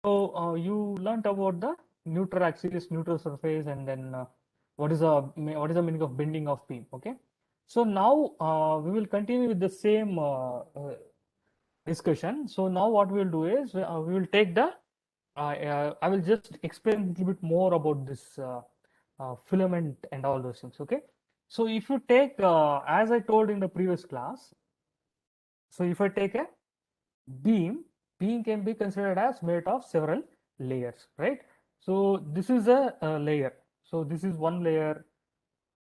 You learnt about the neutral axis, neutral surface, and then what is the meaning of bending of beam? Okay. So now we will continue with the same discussion. So now what we will do is we will take the I will just explain a little bit more about this filament and all those things. Okay. So if you take as I told in the previous class, so if I take a beam, beam can be considered as made of several layers, right? So this is a layer. So this is one layer.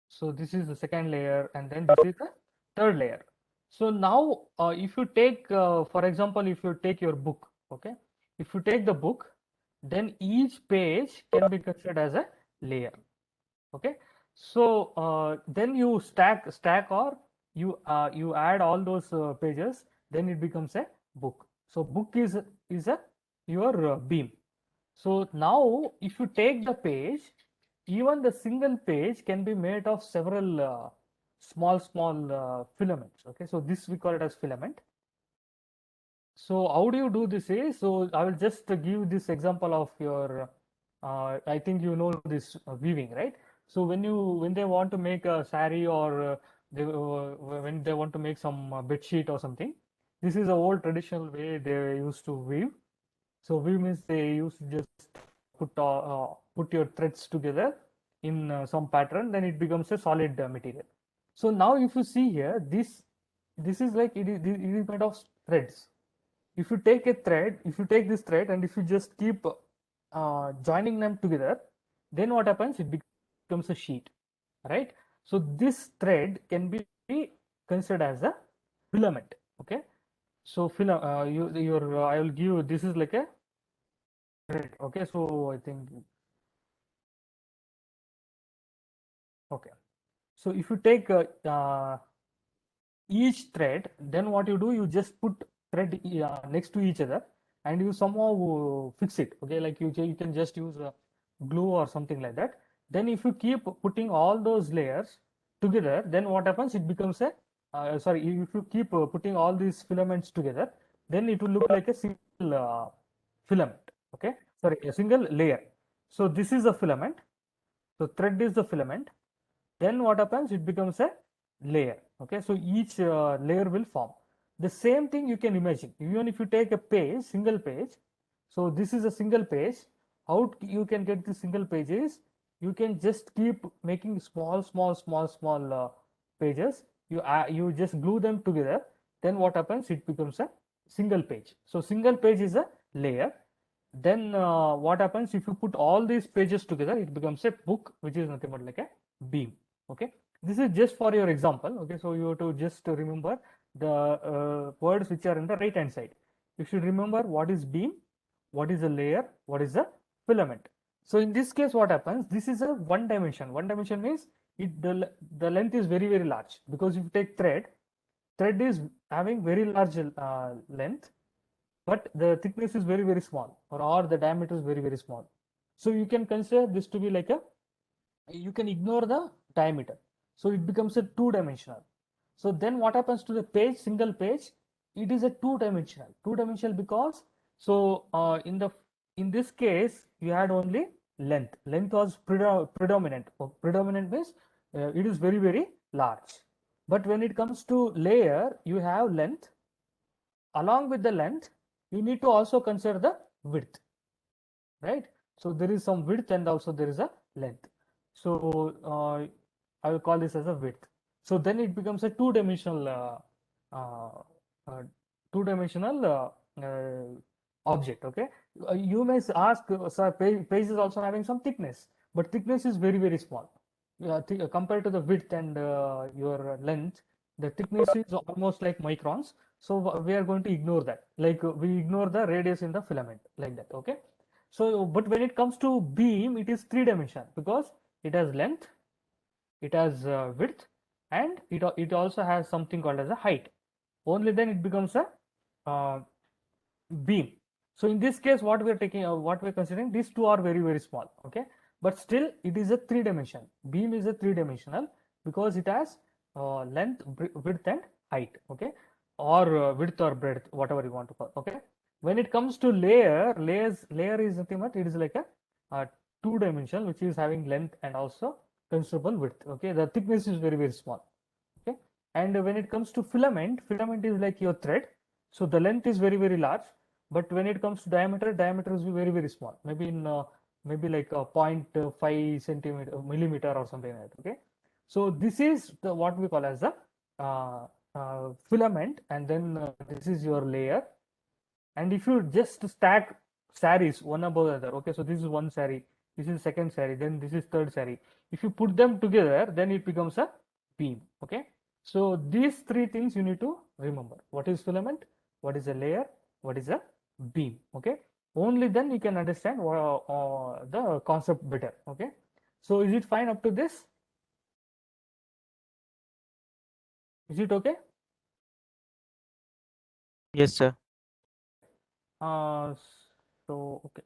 So this is the second layer, and then this is the third layer. So now, if you take, for example, if you take your book, okay, if you take the book, then each page can be considered as a layer, okay. So then you stack or you add all those pages, then it becomes a book. So book is a your beam. So now if you take the page, even the single page can be made of several small filaments. Okay, so this we call it as filament. So how do you do this is, so I will just give this example of your, I think you know this weaving, right? So when they want to make a sari or when they want to make some bed sheet or something, this is a old traditional way they used to weave. So weave means they used to just put your threads together in some pattern, then it becomes a solid material. So now if you see here, this is like it is made of threads. If you take a thread, if you take this thread and if you just keep joining them together, then what happens? It becomes a sheet, right? So this thread can be considered as a filament. Okay, so I will give this is like a thread. Okay, so I think okay. So if you take each thread, then what you do, you just put thread next to each other and you somehow fix it. Okay, like you can just use glue or something like that. Then if you keep putting all those layers together, then what happens? It becomes a sorry. If you keep putting all these filaments together, then it will look like a single filament. Okay, sorry, a single layer. So this is a filament. So thread is the filament. Then what happens? It becomes a layer. Okay, so each layer will form. The same thing you can imagine. Even if you take a page, single page, so this is a single page. How you can get the single pages? You can just keep making small pages. You just glue them together. Then what happens? It becomes a single page. So single page is a layer. Then what happens if you put all these pages together? It becomes a book, which is nothing but like a beam. Okay, this is just for your example. Okay, so you have to just remember the words which are in the right hand side. You should remember what is beam, what is a layer, what is a filament. So in this case, what happens? This is a one dimension. One dimension means the length is very large, because if you take thread is having very large length, but the thickness is very small, or the diameter is very small. So you can consider this to be like a, you can ignore the diameter, so it becomes a two-dimensional. So then what happens to the page, single page? It is a two-dimensional because, so in this case you had only length was predominant. Predominant means it is very large. But when it comes to layer, you have length. Along with the length, you need to also consider the width, right? So there is some width and also there is a length. So I will call this as a width. So then it becomes a two-dimensional uh, uh, two-dimensional object. Okay, you may ask, sir, page is also having some thickness, but thickness is very small. Compared to the width and your length, the thickness is almost like microns. So we are going to ignore that. Like we ignore the radius in the filament, like that. Okay. So, but when it comes to beam, it is three-dimensional because it has length, it has width, and it also has something called as a height. Only then it becomes a uh, beam. So in this case, what we are taking, what we are considering, these two are very small. Okay, but still it is a three-dimension. Beam is a three-dimensional because it has length, width, and height. Okay, or width or breadth, whatever you want to call. Okay, When it comes to layer is nothing but it is like a two-dimensional which is having length and also considerable width. Okay, the thickness is very small. Okay, and when it comes to filament is like your thread. So the length is very large, but when it comes to diameter is very small. Maybe in maybe like a 0.5 centimeter millimeter or something like that. Okay, so this is the what we call as the uh, filament, and then this is your layer. And if you just stack saris one above the other, okay, so this is one sari, this is second sari, then this is third sari. If you put them together, then it becomes a beam. Okay, so these three things you need to remember: what is filament, what is a layer, what is a beam. Okay, only then you can understand the concept better. Okay, so is it fine up to this? Is it okay? Yes, sir. uh so okay,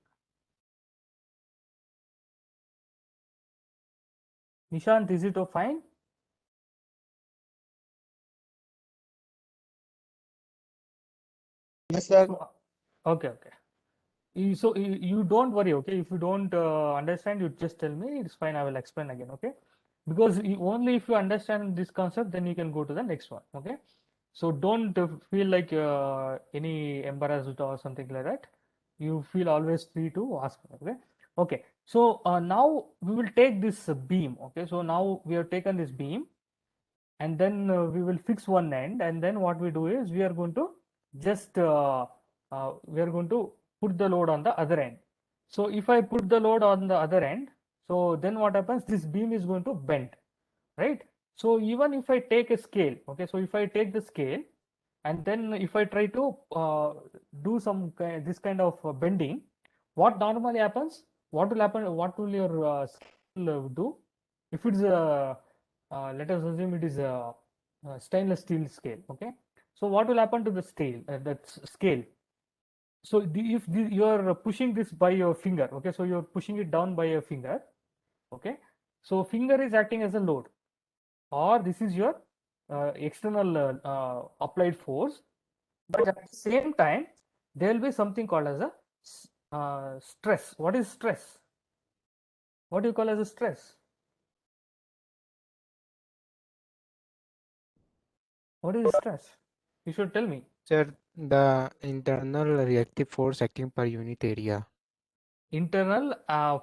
Nishant, is it fine? Yes, sir. So okay. You don't worry, okay? If you don't understand, you just tell me. It's fine. I will explain again, okay? Because only if you understand this concept, then you can go to the next one, okay? So don't feel like any embarrassed or something like that. You feel always free to ask, okay? Okay. So now we will take this beam, okay? So now we have taken this beam, and then we will fix one end, and then what we do is we are going to just we are going to put the load on the other end. So if I put the load on the other end, so then what happens, this beam is going to bend, right? So even if I take a scale, okay, so if I take the scale and then if I try to do some this kind of bending, what normally happens, what will your scale do? If it's a let us assume it is a stainless steel scale, okay, so what will happen to the steel that scale? So if you are pushing this by your finger, okay, so you're pushing it down by your finger, okay, so finger is acting as a load, or this is your external applied force. But at the same time, there will be something called as a stress. What is stress? What do you call as a stress? What is stress? You should tell me. Sir, the internal reactive force acting per unit area. Internal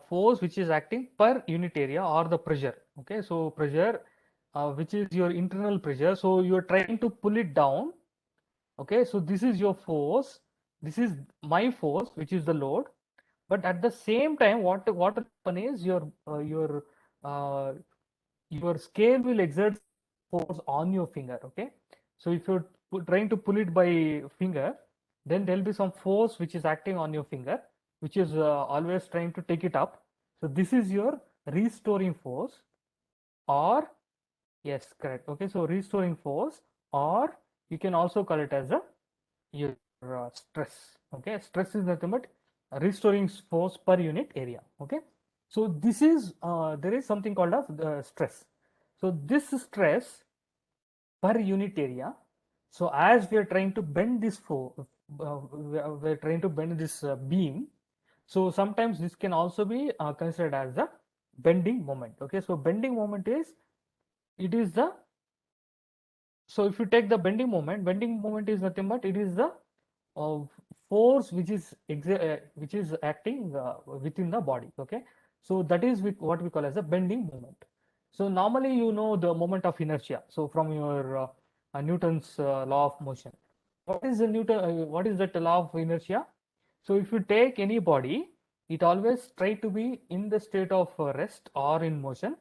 force which is acting per unit area, or the pressure. Okay, so pressure, which is your internal pressure. So you are trying to pull it down. Okay, so this is your force. This is my force, which is the load. But at the same time, what will happen is uh, your scale will exert force on your finger. Okay, so if you're trying to pull it by finger, then there'll be some force which is acting on your finger, which is always trying to take it up. So this is your restoring force, or yes, correct. Okay, so restoring force, or you can also call it as a your stress. Okay, stress is nothing but restoring force per unit area. Okay, so this is there is something called as stress. So this stress per unit area. So as we are trying to bend this we are trying to bend this beam. So sometimes this can also be considered as the bending moment. Okay, so bending moment is, it is the, so if you take the bending moment is nothing but it is the of force which is acting within the body. Okay, so that is what we call as a bending moment. So normally you know the moment of inertia, so from your Newton's law of motion. What is that law of inertia? So if you take any body, it always try to be in the state of rest or in motion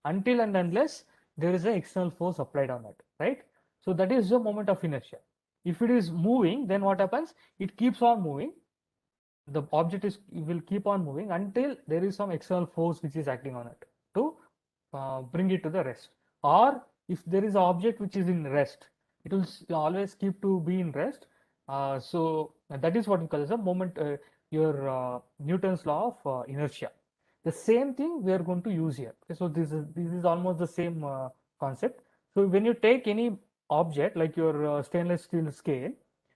until and unless there is an external force applied on it, right? So that is the moment of inertia. If it is moving, then what happens? It keeps on moving. The object is will keep on moving until there is some external force which is acting on it to bring it to the rest. Or if there is an object which is in rest, it will always keep to be in rest. So that is what we call as a moment. Your Newton's law of inertia. The same thing we are going to use here. Okay, so this is almost the same concept. So when you take any object like your stainless steel scale,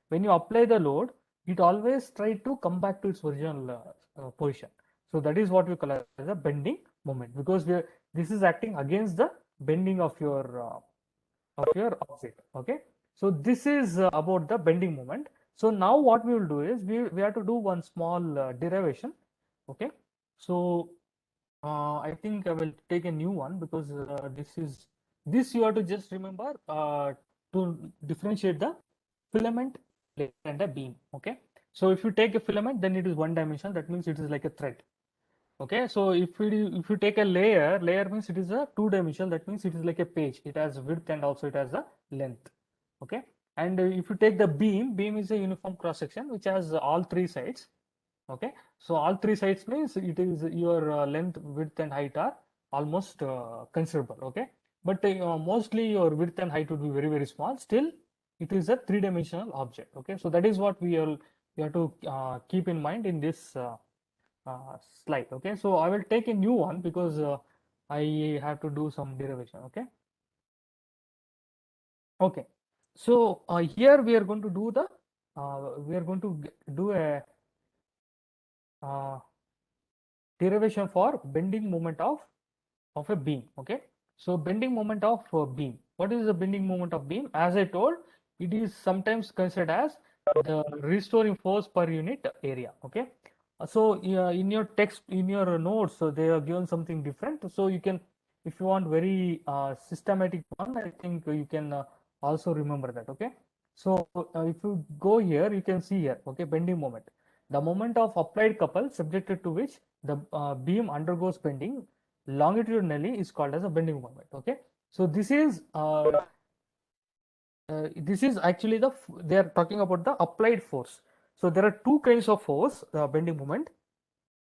when you apply the load, it always try to come back to its original position. So that is what we call as a bending moment, because this is acting against the bending of your object. Okay, so this is about the bending moment. So now what we will do is we have to do one small derivation. Okay, so I think I will take a new one, because this you have to just remember to differentiate the filament layer and a beam. Okay, so if you take a filament, then it is one dimensional. That means it is like a thread. Okay, so if you take a layer means it is a two-dimensional. That means it is like a page. It has width and also it has a length. Okay, and if you take the beam is a uniform cross section which has all three sides. Okay, so all three sides means it is your length, width, and height are almost considerable. Okay, but mostly your width and height would be very small. Still, it is a three-dimensional object. Okay, so that is what we have to keep in mind in this slide. Okay, so I will take a new one because I have to do some derivation. Okay, okay. So here we are going to do the we are going to do a uh, derivation for bending moment of a beam. Okay, so bending moment of beam. What is the bending moment of beam? As I told, it is sometimes considered as the restoring force per unit area. Okay, so in your text, in your notes, so they are given something different. So you can, if you want very systematic one, I think you can also remember that. Okay, so if you go here, you can see here. Okay, bending moment, the moment of applied couple subjected to which the beam undergoes bending longitudinally is called as a bending moment. Okay, so this is actually they are talking about the applied force. So there are two kinds of force, bending moment.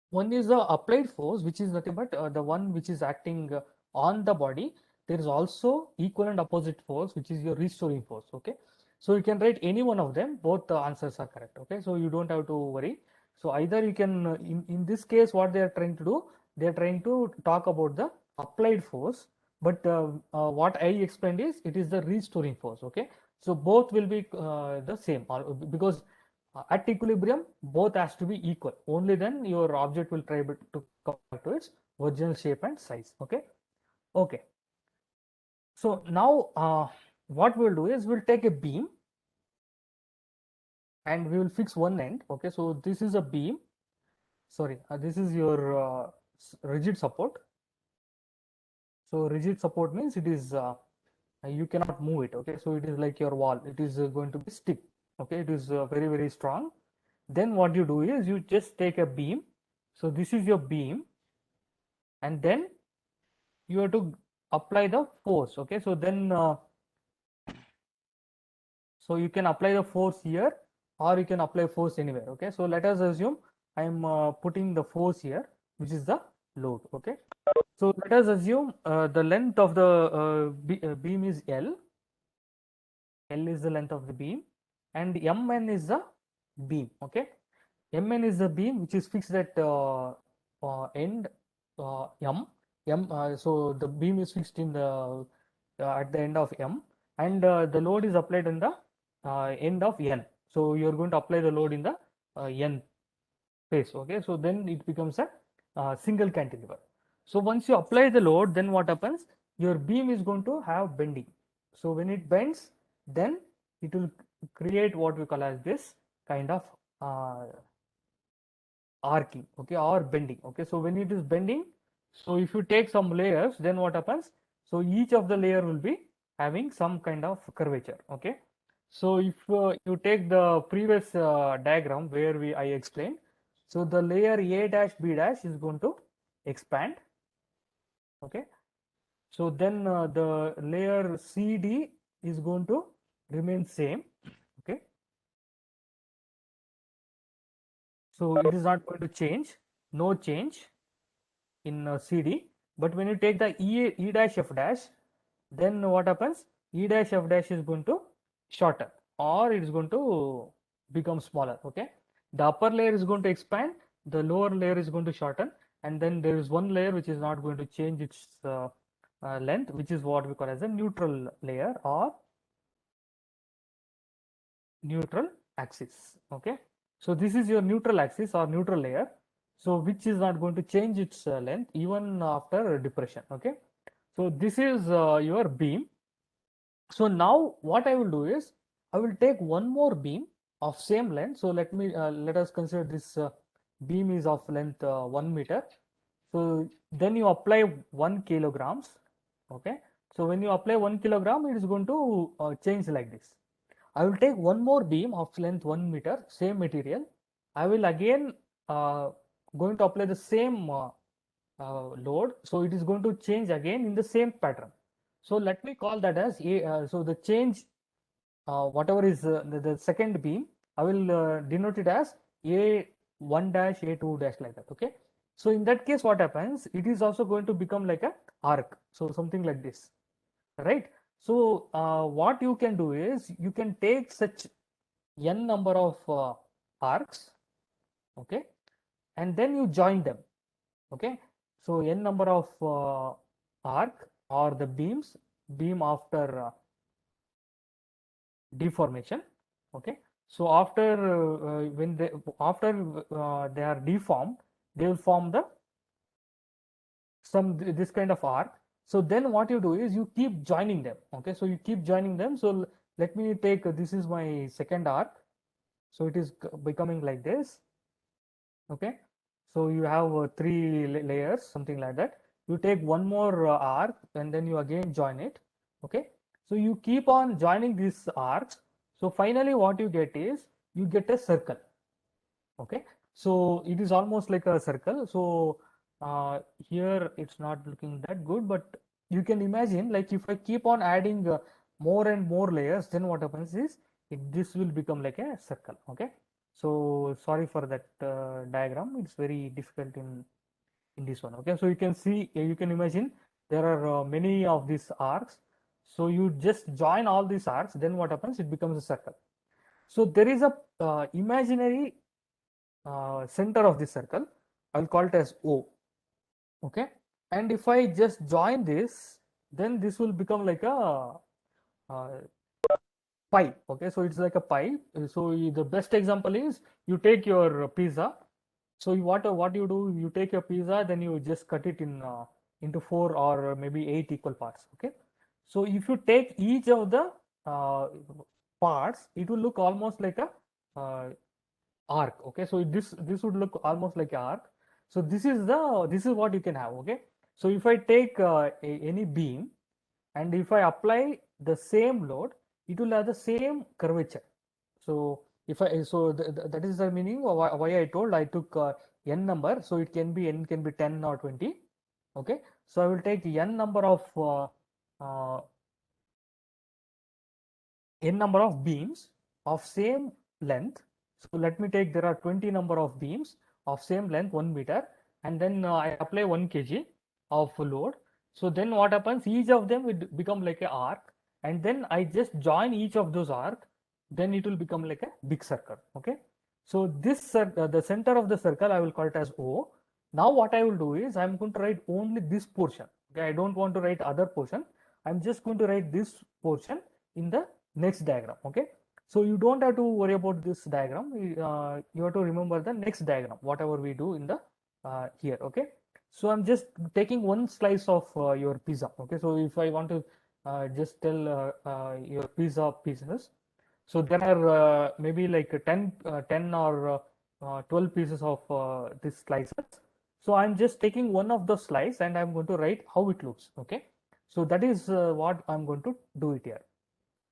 One is the applied force, which is nothing but the one which is acting on the body. There is also equal and opposite force, which is your restoring force. Okay, so you can write any one of them, both the answers are correct. Okay, so you don't have to worry. So either you can in this case, what they are trying to do, they are trying to talk about the applied force, but what I explained is it is the restoring force. Okay, so both will be the same, because at equilibrium both has to be equal, only then your object will try to come back to its original shape and size. Okay, okay. So now what we'll do is we'll take a beam and we will fix one end. Okay, so this is a beam, sorry, this is your rigid support. So rigid support means it is you cannot move it. Okay, so it is like your wall, it is going to be stick. Okay, it is very strong. Then what you do is you just take a beam. So this is your beam, and then you have to apply the force. Okay, so then so you can apply the force here, or you can apply force anywhere. Okay, so let us assume I am putting the force here, which is the load. Okay, so let us assume the length of the beam is L is the length of the beam, and Mn is the beam. Okay, Mn is the beam which is fixed at end so the beam is fixed in the at the end of M, and the load is applied in the end of N. So you are going to apply the load in the N phase. Okay, so then it becomes a single cantilever. So once you apply the load, then what happens? Your beam is going to have bending. So when it bends, then it will create what we call as this kind of uh, arcing, okay, or bending. Okay, so when it is bending, so if you take some layers, then what happens? So each of the layer will be having some kind of curvature. Okay, so if you take the previous diagram where I explained, so the layer A dash B dash is going to expand. Okay, so then the layer CD is going to remain same. Okay, so it is not going to change, no change in CD. But when you take the E dash F dash, then what happens? E dash F dash is going to shorten, or it is going to become smaller. Okay, the upper layer is going to expand, the lower layer is going to shorten, and then there is one layer which is not going to change its length, which is what we call as a neutral layer or neutral axis. Okay, So this is your neutral axis or neutral layer. So which is not going to change its length even after depression. Okay. So this is your beam. So now what I will do is I will take one more beam of same length. So let us consider this beam is of length 1 meter. So then you apply 1 kilograms. Okay. So when you apply 1 kilogram, it is going to change like this. I will take one more beam of length 1 meter, same material. I will again going to apply the same load. So it is going to change again in the same pattern. So let me call that as a. So the change, whatever is the second beam, I will denote it as A1 dash, A2 dash, like that. Okay. So in that case, what happens? It is also going to become like a arc. So something like this, right? So what you can do is you can take such n number of arcs, okay, and then you join them, okay. So n number of arc or the beam after deformation, okay. So after when they after they are deformed, they will form the this kind of arc. So then what you do is you keep joining them, okay. So you keep joining them. So let me take this is my second arc. So it is becoming like this, okay. So you have three layers, something like that. You take one more arc and then you again join it, okay. So you keep on joining these arcs. So finally what you get is you get a circle, okay. So it is almost like a circle. So here it's not looking that good, but you can imagine, like, if I keep on adding more and more layers, then what happens is this will become like a circle, okay. So sorry for that diagram, it's very difficult in this one, okay. So you can see, you can imagine there are many of these arcs. So you just join all these arcs, then what happens, it becomes a circle. So there is a imaginary center of the circle. I'll call it as O, okay. And if I just join this, then this will become like a uh, pie, okay. So it's like a pie. So the best example is you take your pizza. So what you do, you take your pizza, then you just cut it in into 4 or maybe 8 equal parts, okay. So if you take each of the uh, parts, it will look almost like a arc, okay. So this would look almost like an arc. So this is what you can have, okay. So if I take any beam and if I apply the same load, it will have the same curvature. So if I so that is the meaning why I told I took n number. So it can be n can be 10 or 20, okay. So I will take n number of uh, n number of beams of same length. So let me take, there are 20 number of beams of same length 1 meter, and then I apply 1 kg of load. So then what happens, each of them will become like a arc, and then I just join each of those arc, then it will become like a big circle, okay. So this the center of the circle I will call it as O. Now what I will do is I'm going to write only this portion, okay. I don't want to write other portion. I'm just going to write this portion in the next diagram, okay. So you don't have to worry about this diagram. You have to remember the next diagram, whatever we do in the here, okay. So I'm just taking one slice of your pizza, okay. So if I want to just tell your pizza pieces, so there are maybe like 10 or 12 pieces of this slices. So I'm just taking one of the slice and I'm going to write how it looks, okay. So that is what I'm going to do it here.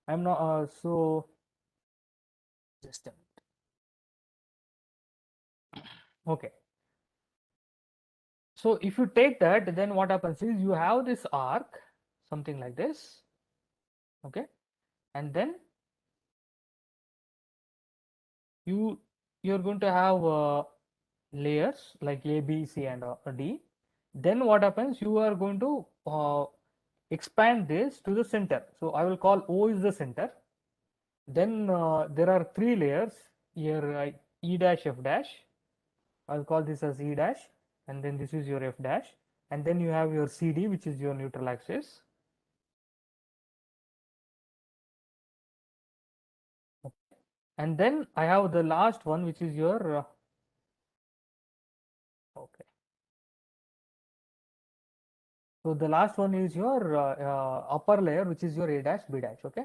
I'm not so just a minute. Okay. So if you take that, then what happens is you have this arc, something like this, okay, and then you you're going to have layers like A, B, C, and D. Then what happens? You are going to expand this to the center. So I will call O is the center. Then there are three layers here, E dash, F dash. I'll call this as E dash, and then this is your F dash, and then you have your CD, which is your neutral axis. And then I have the last one, which is your okay. So the last one is your upper layer, which is your A dash B dash. Okay.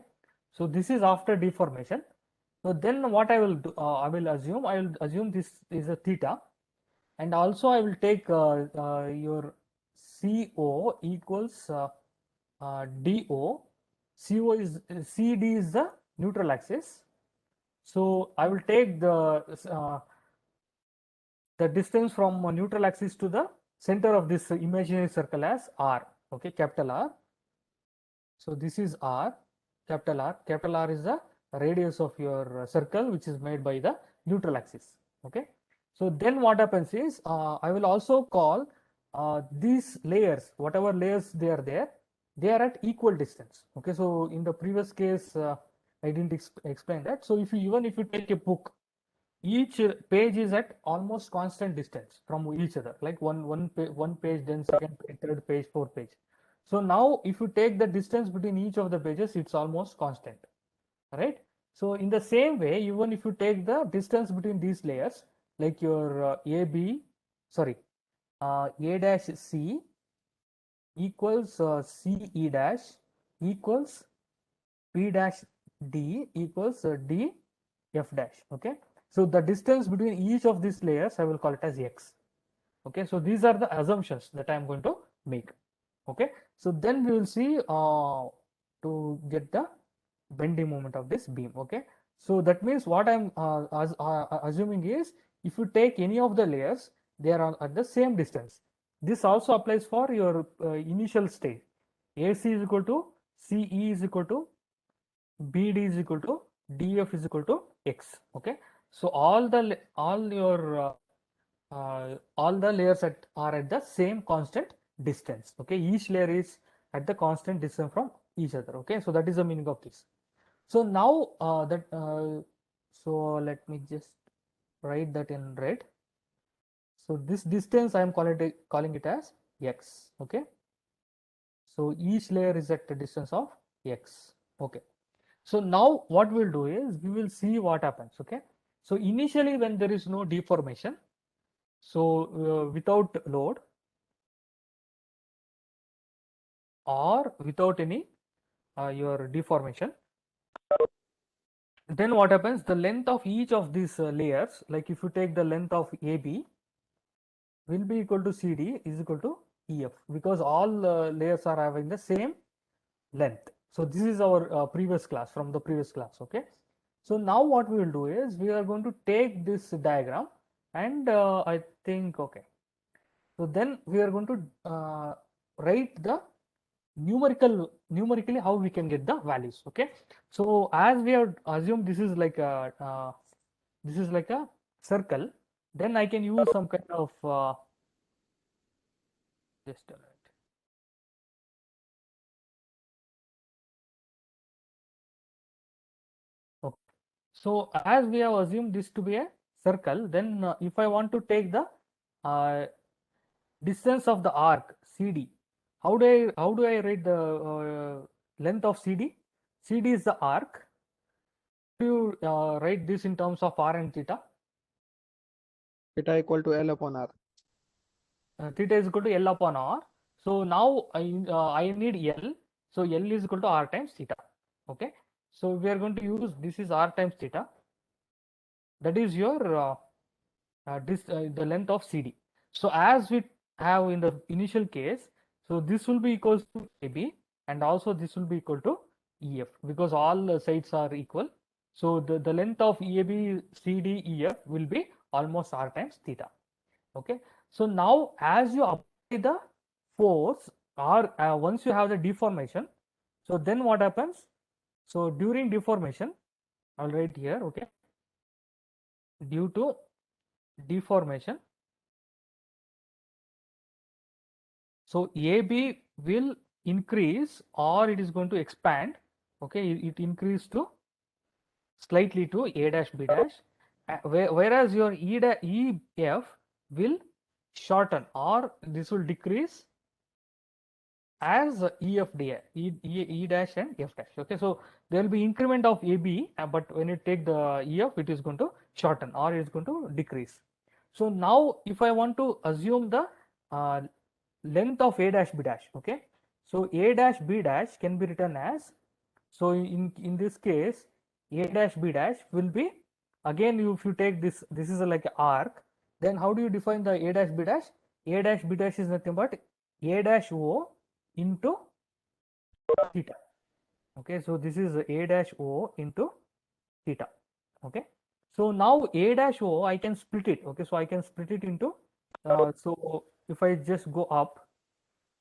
So this is after deformation. So then what I will do, I will assume this is a theta, and also I will take your CO equals DO. CO is CD is the neutral axis. So I will take the distance from neutral axis to the center of this imaginary circle as R. Okay, capital R. So this is R, capital R. Capital R is the radius of your circle, which is made by the neutral axis. Okay. So then what happens is I will also call these layers, whatever layers they are there, they are at equal distance. Okay. So in the previous case, I didn't explain that. So if you even if you take a book, each page is at almost constant distance from each other, like one page, then second page, third page, fourth page. So now if you take the distance between each of the pages, it's almost constant, right? So in the same way, even if you take the distance between these layers, like your A dash C equals CE dash equals P dash D equals D F dash. Okay. So the distance between each of these layers, I will call it as X. Okay. So these are the assumptions that I am going to make. Okay. So then we will see to get the bending moment of this beam. Okay. So that means what I'm assuming is if you take any of the layers, they are at the same distance. This also applies for your initial state. AC is equal to CE is equal to BD is equal to DF is equal to X. Okay. So all the layers are at the same constant distance. Okay. Each layer is at the constant distance from each other. Okay. So that is the meaning of this. So now so let me just write that in red. So this distance I am calling it as X. Okay. So each layer is at the distance of X. Okay. So now what we'll do is we will see what happens. Okay. So initially when there is no deformation, so without load or without any your deformation, then what happens, the length of each of these layers, like if you take the length of AB will be equal to CD is equal to EF, because all layers are having the same length. So this is our previous class, from the previous class. Okay. So now what we will do is we are going to take this diagram and I think, okay, so then we are going to write the numerically how we can get the values. Okay. So as we have assumed this is like a circle, then I can use some kind of just a minute. Okay. So as we have assumed this to be a circle, then if I want to take the uh, distance of the arc CD, how do I write the length of CD? CD is the arc. Do you write this in terms of r and theta? Theta equal to L upon R. Theta is equal to L upon r. So now I need L. So L is equal to r times theta. Okay. So we are going to use, this is r times theta. That is your the length of CD. So as we have in the initial case, so this will be equals to AB, and also this will be equal to EF, because all sides are equal. So the length of EAB, CD, EF will be almost r times theta. Okay. So now as you apply the force, or once you have the deformation, so then what happens? So during deformation, I'll write here. Okay. Due to deformation, so AB will increase or it is going to expand. Okay, it increase to slightly to A dash B dash, whereas your EF will shorten or this will decrease as E dash and F dash. Okay, so there will be increment of AB, but when you take the EF, it is going to shorten or it is going to decrease. So now if I want to assume the uh, length of A dash B dash, okay, so A dash B dash can be written as, so in this case A dash B dash will be, again if you take this, this is like an arc, then how do you define the A dash B dash? A dash B dash is nothing but A dash O into theta. Okay, so this is A dash O into theta. Okay, so now A dash O I can split it. Okay, so I can split it into, so if I just go up,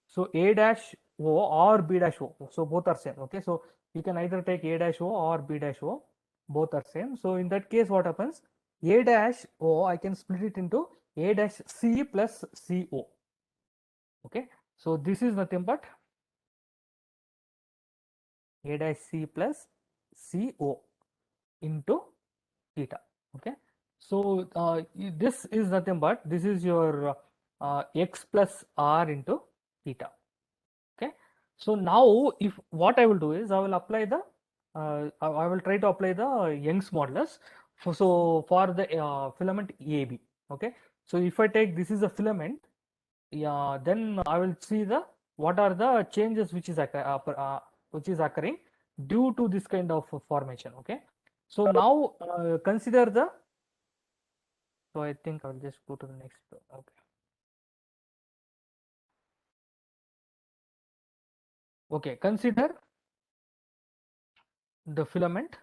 so A dash O or B dash O, so both are same. Okay, so you can either take A dash O or B dash O, both are same. So in that case, what happens? A dash O I can split it into A dash C plus CO. Okay, so this is nothing but A dash C plus CO into theta. Okay, so this is nothing but, this is your x plus r into theta. Okay, so now if what I will do is I will apply the I will try to apply the Young's modulus so for the filament AB. Okay, so if I take, this is a filament, yeah, then I will see the what are the changes which is occurring due to this kind of formation. Okay, so now consider the, so I think I'll just go to the next. Okay, okay, consider the filament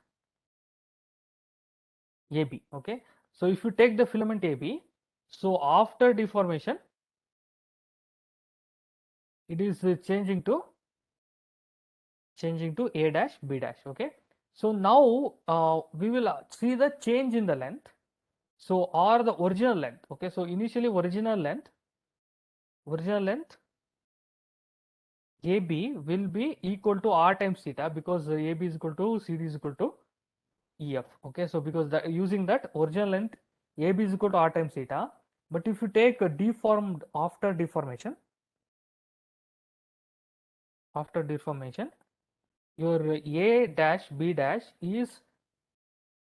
AB. Okay, so if you take the filament AB, so after deformation it is changing to A dash B dash. Okay, so now we will see the change in the length, so or the original length. Okay, so initially original length AB will be equal to R times theta, because AB is equal to CD is equal to EF. Okay, so because using that original length AB is equal to R times theta, but if you take a deformed after deformation, your A dash B dash is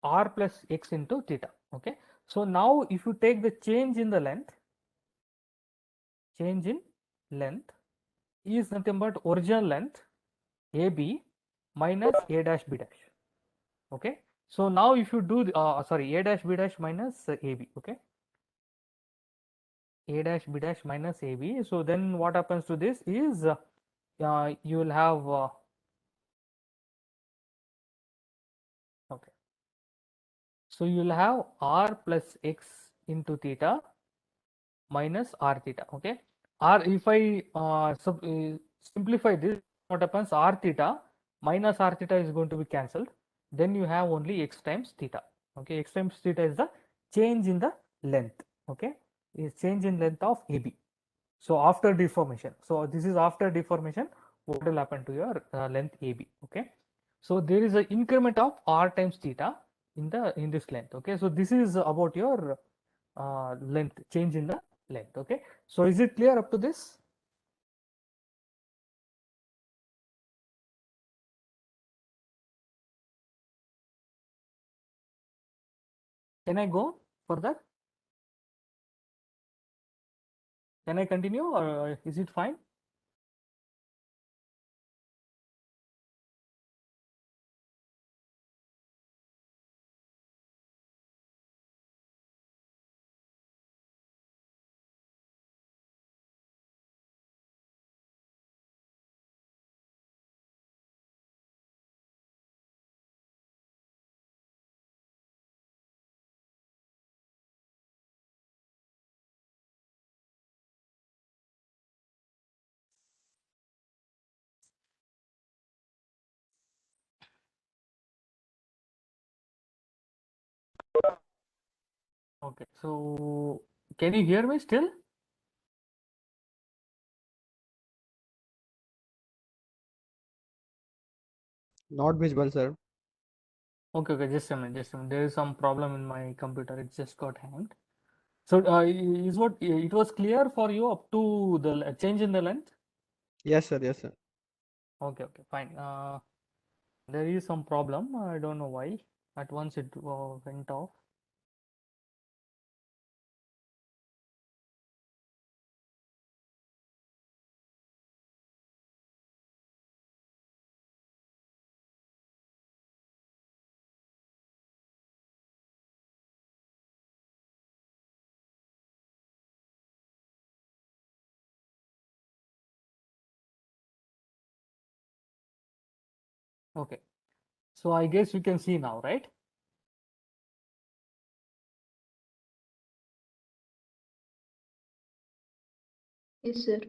R plus X into theta. Okay, so now if you take the change in the length, is nothing but original length AB minus A dash B dash. Okay, so now if you do sorry, A dash B dash minus AB. Okay, A dash B dash minus AB. So then what happens to this is you will have okay, so you will have R plus X into theta minus R theta. Okay, R, if I simplify this, what happens? R theta minus R theta is going to be cancelled, then you have only X times theta. Okay, X times theta is the change in the length. Okay, is change in length of AB. So after deformation, so this is after deformation, what will happen to your length AB? Okay, so there is an increment of R times theta in this length. Okay, so this is about your length, change in the length. Okay, so is it clear up to this? Can I go further? Can I continue, or is it fine? Okay, so can you hear me still? Not visible, sir. Okay, okay, just a minute, just a minute. There is some problem in my computer. It just got hanged. So is what it was clear for you up to the change in the length? Yes, sir. Yes, sir. Okay, okay, fine. there is some problem. I don't know why. At once it went off. Okay. So I guess you can see now, right? Yes, sir.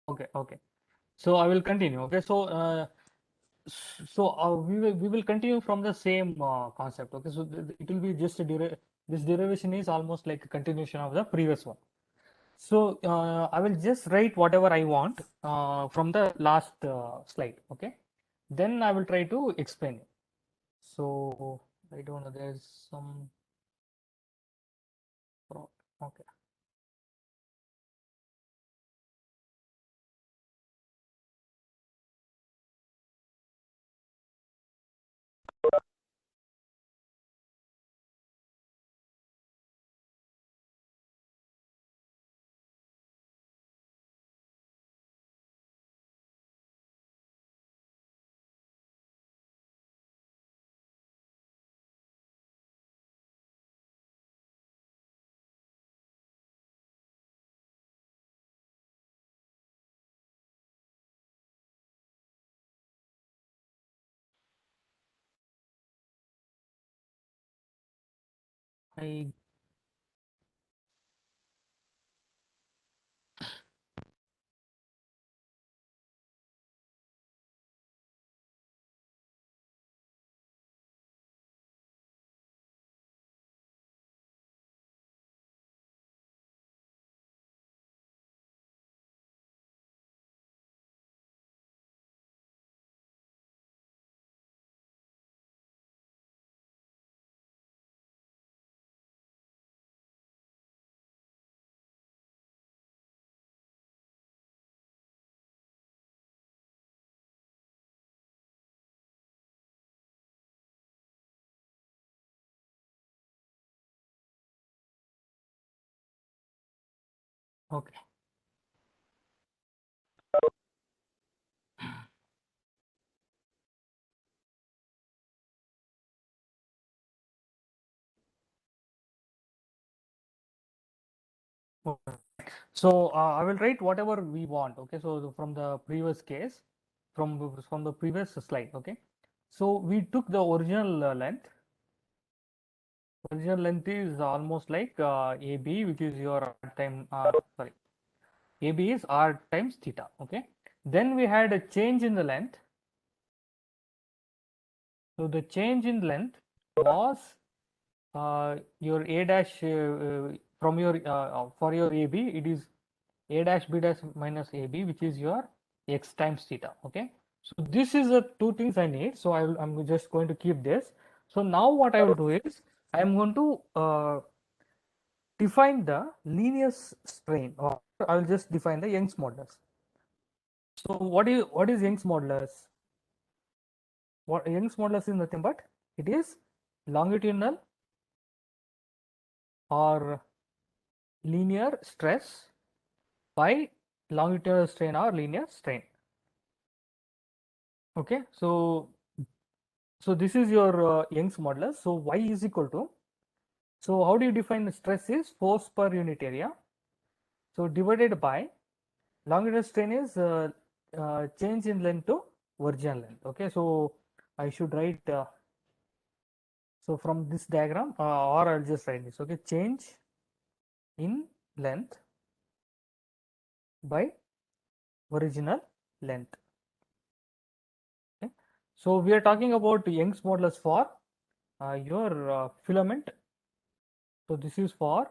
Okay, okay. So I will continue. Okay, so we will continue from the same concept. Okay, so it will be just this derivation is almost like a continuation of the previous one. So I will just write whatever I want from the last slide. Okay, then I will try to explain it. So I don't know. There's some. Okay. I okay. Okay. So I will write whatever we want. Okay. So from the previous case, from the previous slide. Okay. So we took the original length. Original length is almost like AB, which is your R time. Sorry, AB is R times theta. Okay. Then we had a change in the length. So the change in length was your A dash from your for your AB, it is A dash B dash minus AB, which is your x times theta. Okay, so this is the two things I need. So I'm just going to keep this. So now what I will do is I am going to define the linear strain, or I will just define the Young's modulus. So what is Young's modulus? What Young's modulus is nothing but it is longitudinal or linear stress by longitudinal strain or linear strain. Okay, so this is your Young's modulus. So y is equal to, so how do you define the stress is force per unit area. So divided by longitudinal strain is change in length to original length. Okay, so I should write, so from this diagram or I'll just write this. Okay, change in length by original length. Okay, so we are talking about Young's modulus for your filament. So this is for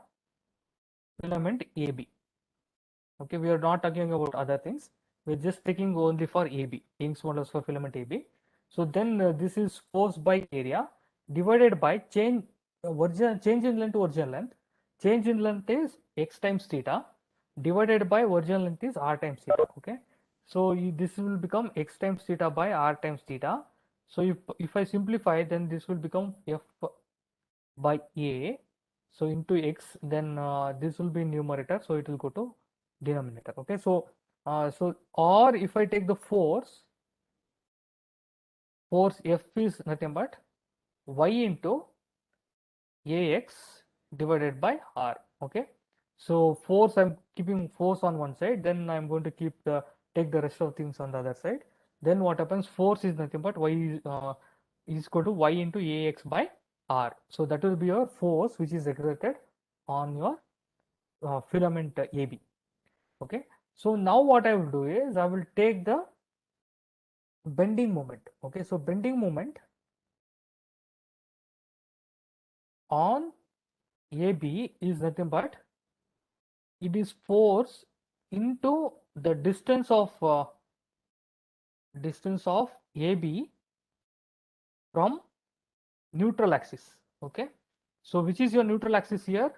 filament AB. Okay, we are not talking about other things. We're just taking only for AB, Young's modulus for filament AB. So then this is force by area divided by change in length to original length. Change in length is x times theta divided by original length is r times theta. Okay, so this will become x times theta by r times theta. So if I simplify, then this will become F by A. So into X, then this will be numerator, so it will go to denominator. Okay, so or if I take the force F is nothing but y into Ax divided by R. Okay, so force, I'm keeping force on one side, then I'm going to take the rest of things on the other side. Then what happens? Force is nothing but y is equal to y into Ax by R. So that will be your force which is exerted on your filament AB. Okay, so now what I will do is I will take the bending moment. Okay, so bending moment on AB is nothing but it is force into the distance of AB from neutral axis. Okay, so which is your neutral axis here?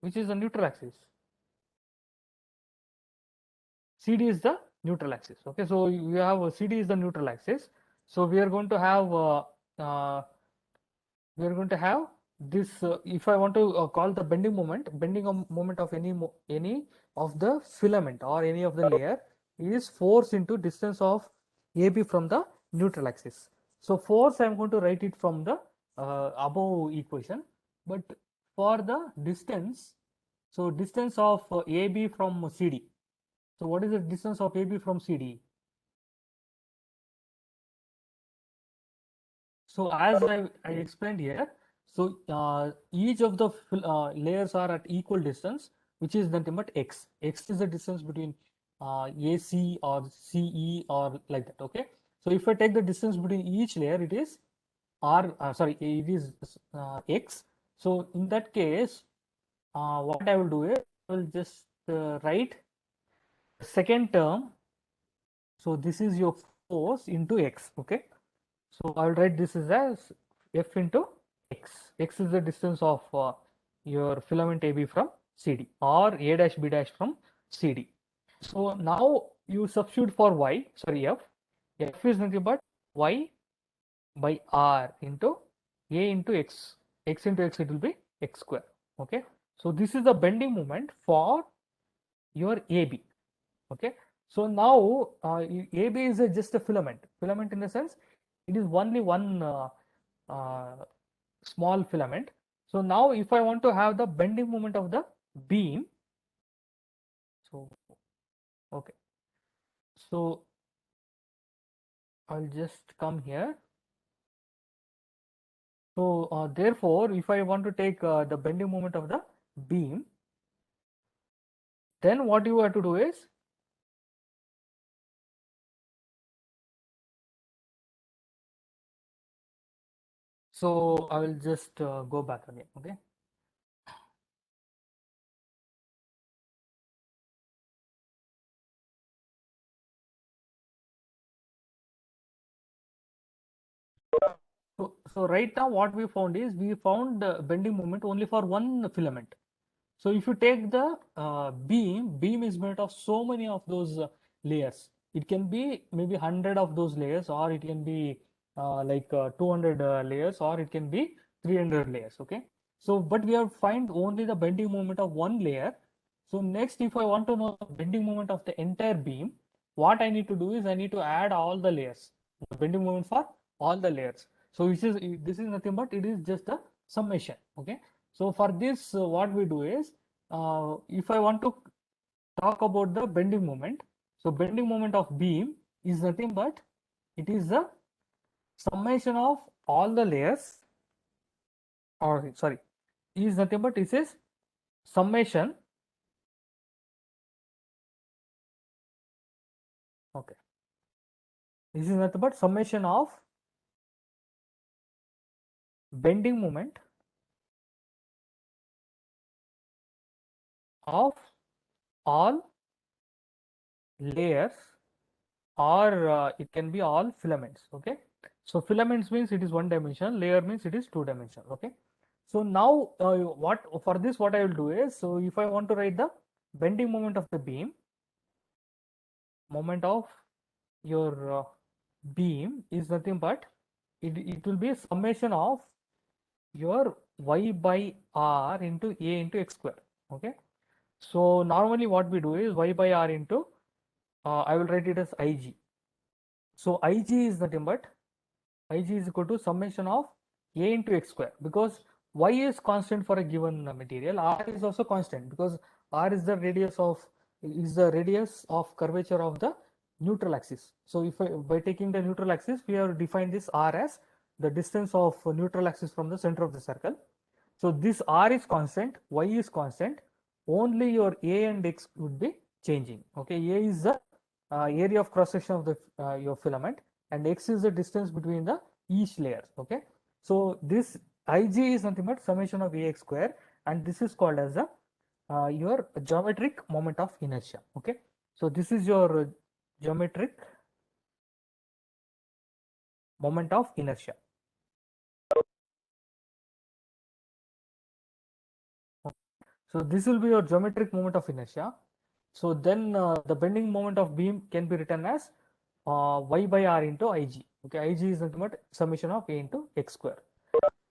Which is the neutral axis? CD is the neutral axis. Okay, so you have CD is the neutral axis. So we are going to have this. If I want to call the bending moment of any of the filament or any of the layer is force into distance of AB from the neutral axis. So force, I am going to write it from the above equation, but for the distance, so distance of AB from CD. So what is the distance of AB from CD? So as I explained here, so each of the layers are at equal distance, which is nothing but x. X is the distance between AC or CE or like that. Okay. So if I take the distance between each layer, it is it is x. So in that case, what I will do is I will just write the second term. So this is your force into x. Okay. So I'll write this as F into x. X is the distance of your filament AB from CD or A dash B dash from CD. So now you substitute for y, sorry F. F is nothing but y by R into A into x. X into x, it will be x square. Okay. So this is the bending moment for your AB. Okay. So now AB is just a filament. Filament in the sense it is only one small filament. So now if I want to have the bending moment of the beam, so okay, so I'll just come here. So therefore, if I want to take the bending moment of the beam, then what you have to do is so I will just go back again. Okay. So right now what we found is we found the bending moment only for one filament. So if you take the beam is made of so many of those layers. It can be maybe 100 of those layers, or it can be 200 layers, or it can be 300 layers. Okay. So but we have find only the bending moment of one layer. So next, if I want to know the bending moment of the entire beam, what I need to do is I need to add all the layers, the bending moment for all the layers. So this is nothing but it is just a summation. Okay. So for this, what we do is, if I want to talk about the bending moment, so bending moment of beam is nothing but it is the summation of all the layers, or sorry, is nothing but it is summation. Okay, this is nothing but summation of bending moment of all layers, or it can be all filaments. Okay, so filaments means it is one dimension, layer means it is two dimension. Okay, so now what for this what I will do is, so if I want to write the bending moment of the beam, moment of your beam is nothing but it will be a summation of your y by r into a into x square. Okay, so normally what we do is y by r into I will write it as ig. So ig is nothing but ig is equal to summation of a into x square, because y is constant for a given material, r is also constant because r is the radius of curvature of the neutral axis. So if by taking the neutral axis, we have defined this r as the distance of neutral axis from the center of the circle. So this r is constant, y is constant, only your a and x would be changing. Okay, a is the area of cross section of the your filament, and x is the distance between the each layers. Okay, so this ig is nothing but summation of ax square, and this is called as the your geometric moment of inertia. Okay, so this is your geometric moment of inertia. So this will be your geometric moment of inertia. So then the bending moment of beam can be written as y by r into ig. Okay, ig is nothing but summation of a into x square.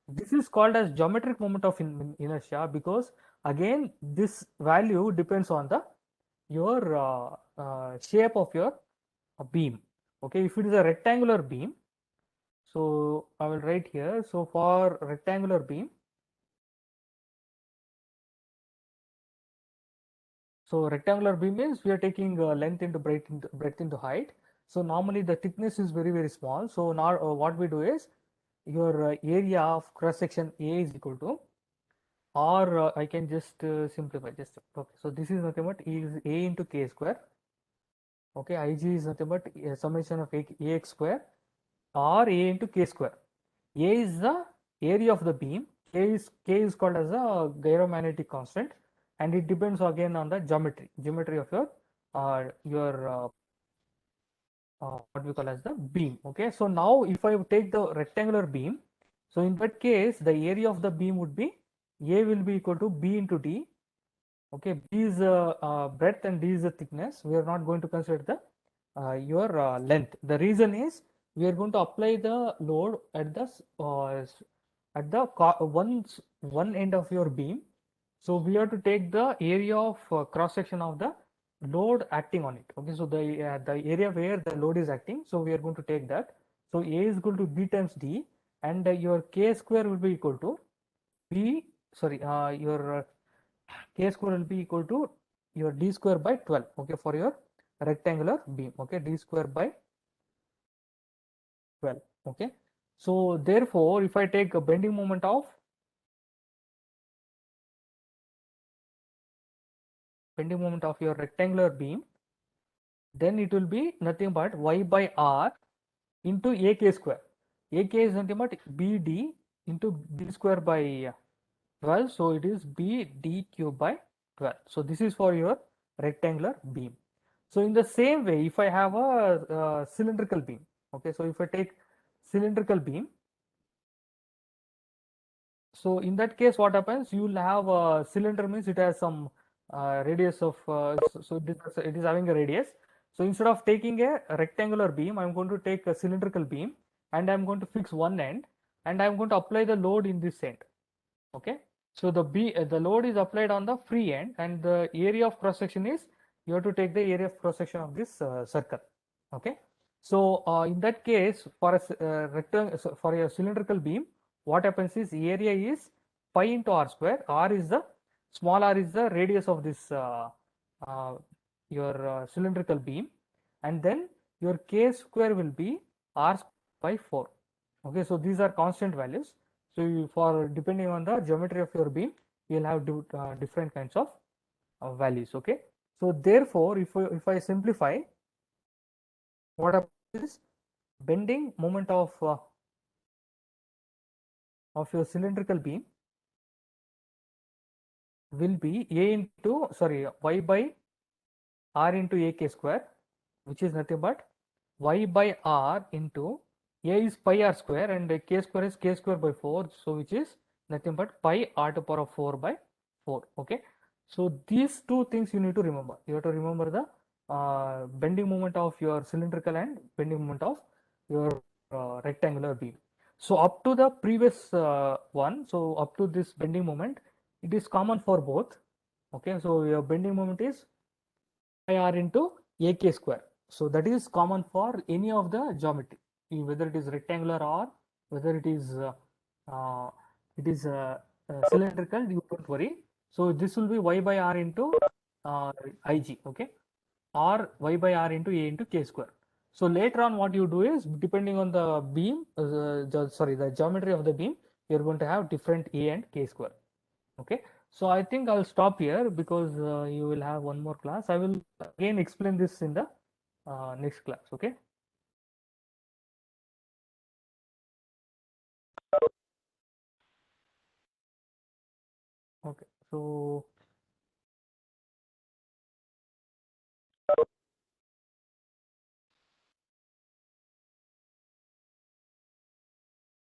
This is called as geometric moment of inertia because again this value depends on the your shape of your beam. Okay, if it is a rectangular beam, so I will write here. So for rectangular beam, so rectangular beam means we are taking length into breadth into height. So normally the thickness is very small. So now what we do is your area of cross section A is equal to, or I can just simplify just. Okay, so this is nothing but is A into k square. Okay, ig is nothing but a summation of ax square or a into k square. A is the area of the beam, k is called as a gyromagnetic constant, and it depends again on the geometry of your what we call as the beam. Okay, so now if I take the rectangular beam, so in that case the area of the beam would be a will be equal to b into d. Okay, b is breadth and d is the thickness. We are not going to consider the your length. The reason is we are going to apply the load at the one end of your beam. So we have to take the area of cross section of the load acting on it. Okay, so the area where the load is acting, so we are going to take that. So a is equal to b times d, and your k square will be equal to b, sorry, your k square will be equal to your d square by 12. Okay, for your rectangular beam. Okay, d square by 12. Okay, so therefore if I take a bending moment of your rectangular beam, then it will be nothing but y by r into ak square. Ak is nothing but bd into d square by 12, so it is b d cube by 12. So this is for your rectangular beam. So in the same way, if I have a cylindrical beam, okay, so if I take cylindrical beam, so in that case what happens, you will have a cylinder means it has some radius of so it is having a radius. So instead of taking a rectangular beam, I'm going to take a cylindrical beam, and I'm going to fix one end, and I'm going to apply the load in this end. Okay, so the load is applied on the free end, and the area of cross section is, you have to take the area of cross section of this circle. Okay, so in that case for a rectangle, so for a cylindrical beam, what happens is area is pi into r square. R is the small r is the radius of this uh, your cylindrical beam, and then your k square will be r by 4. Okay, so these are constant values. So for depending on the geometry of your beam, you will have different kinds of values. Okay, so therefore if I simplify, what happens is bending moment of your cylindrical beam will be y by r into ak square, which is nothing but y by r into a is pi r square, and k square is k square by 4, so which is nothing but pi r to the power of 4 by 4. Okay, so these two things you need to remember. You have to remember the bending moment of your cylindrical and bending moment of your rectangular beam. So up to the previous one, so up to this bending moment, it is common for both. Okay, so your bending moment is pi r into ak square. So that is common for any of the geometry, whether it is rectangular or whether uh, it is cylindrical. You don't worry. So this will be y by r into ig. Okay, or y by r into a into k square. So later on, what you do is, depending on the beam, the geometry of the beam, you're going to have different a and k square. Okay, so I think I'll stop here because you will have one more class. I will again explain this in the next class. Okay. Okay, so